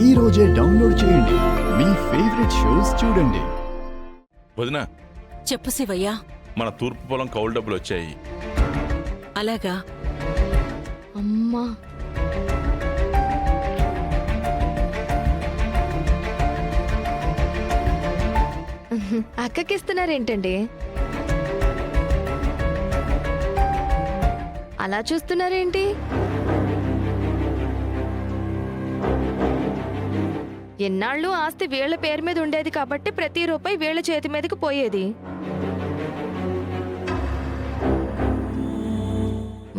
ఈ రోజే డౌన్లోడ్ చేయండి. మీ ఫేవరెట్ షోస్ చూడండి. వదినా, చెప్పు శివయ్య. మన తూర్పు పొలం కౌలు డబ్బులు వచ్చాయి. అలాగా? అమ్మా, అక్కకిస్తున్నారేంటండి? అలా చూస్తున్నారేంటి? ఎన్నాళ్ళు ఆస్తి వీళ్ల పేరు మీద ఉండేది కాబట్టి ప్రతి రూపాయి వీళ్ల చేతి మీదకి పోయేది.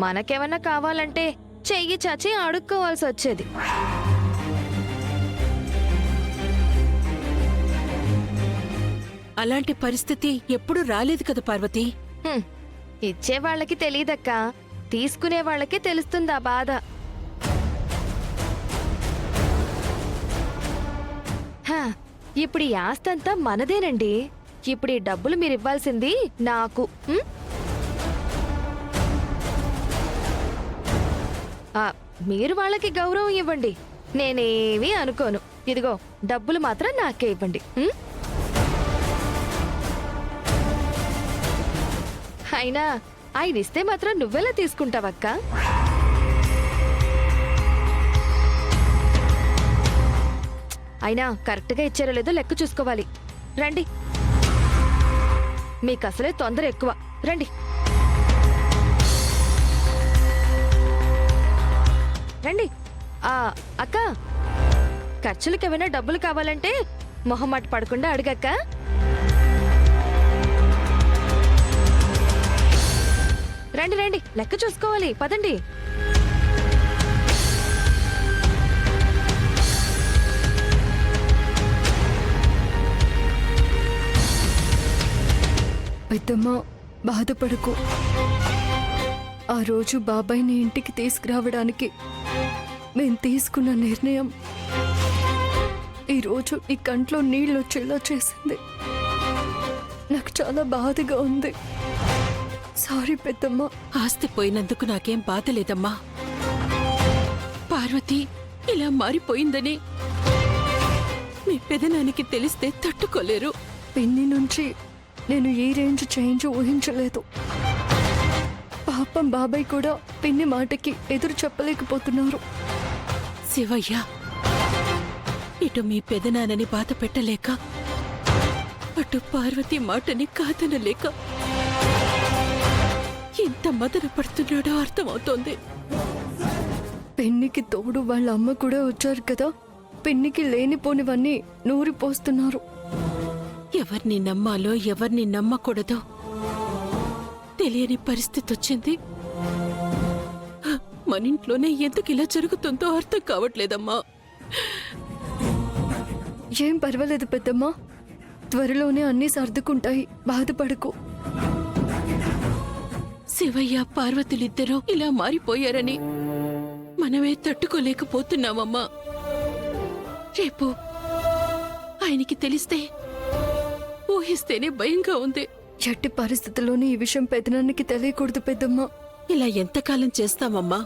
మనకేమన్నా కావాలంటే చెయ్యి చాచి అడుక్కోవాల్సి వచ్చేది. అలాంటి పరిస్థితి ఎప్పుడూ రాలేదు కదా పార్వతి. ఇచ్చే వాళ్ళకి తెలీదక్క, తీసుకునే వాళ్ళకి తెలుస్తుందా బాధ. ఇప్పుడు ఈ ఆస్తంతా మనదేనండి. ఇప్పుడు ఈ డబ్బులు మీరు ఇవ్వాల్సింది నాకు. మీరు వాళ్ళకి గౌరవం ఇవ్వండి, నేనేమీ అనుకోను. ఇదిగో డబ్బులు మాత్రం నాకే ఇవ్వండి. అయినా ఆయన ఇస్తే మాత్రం నువ్వెలా తీసుకుంటావక్క? అయినా కరెక్ట్గా ఇచ్చారో లేదో లెక్క చూసుకోవాలి. రండి, మీకు అసలే తొందర ఎక్కువ. రండి రండి. అక్క, ఖర్చులకు ఏమైనా డబ్బులు కావాలంటే మొహమాట పడకుండా అడగక్క. రండి రండి, లెక్క చూసుకోవాలి, పదండి. పెద్దమ్మ, బాధపడకు. ఆ రోజు బాబాయ్ని ఇంటికి తీసుకురావడానికి మేం తీసుకున్న నిర్ణయం ఈరోజు ఈ కంట్లో నీళ్ళు వచ్చేలా చేసింది. నాకు చాలా బాధగా ఉంది. సారీ పెద్దమ్మ. ఆస్తి పోయినందుకు నాకేం బాధ లేదమ్మా. పార్వతి ఇలా మారిపోయిందని మీ పెదనానికి తెలిస్తే తట్టుకోలేరు. పిన్ని నుంచి నేను ఈ రేంజ్ చేంజ్ ఊహించలేదు. పాపం బాబాయ్ కూడా పిన్ని మాటకి ఎదురు చెప్పలేకపోతున్నారు. శివయ్య, ఇటు మీ పెదనాన్నని బాధ పెట్టలేక, అటు పార్వతి మాటని కాదనలేక ఎంత మదన పడుతున్నాడో అర్థమవుతోంది. పిన్నికి తోడు వాళ్ళ అమ్మ కూడా వచ్చారు కదా, పిన్నికి లేనిపోనివన్నీ నూరిపోస్తున్నారు. ఎవరిని నమ్మాలో ఎవరిని నమ్మకూడదో తెలియని పరిస్థితి వచ్చింది. మన ఇంట్లోనే ఎందుకు ఇలా జరుగుతుందో అర్థం కావట్లేదమ్మా. ఏం పర్వాలేదు పెద్దమ్మా, త్వరలోనే అన్నీ సర్దుకుంటాయి, బాధపడకు. శివయ్య, పార్వతులిద్దరూ ఇలా మారిపోయారని మనమే తట్టుకోలేకపోతున్నామమ్మా. రేపు ఆయనకి తెలిస్తే ఊహిస్తేనే భయంగా ఉంది. ఎట్టి పరిస్థితుల్లోనే ఈ విషయం పెదనాన్నకి తెలియకూడదు పెద్దమ్మా. ఇలా ఎంతకాలం చేస్తామమ్మా?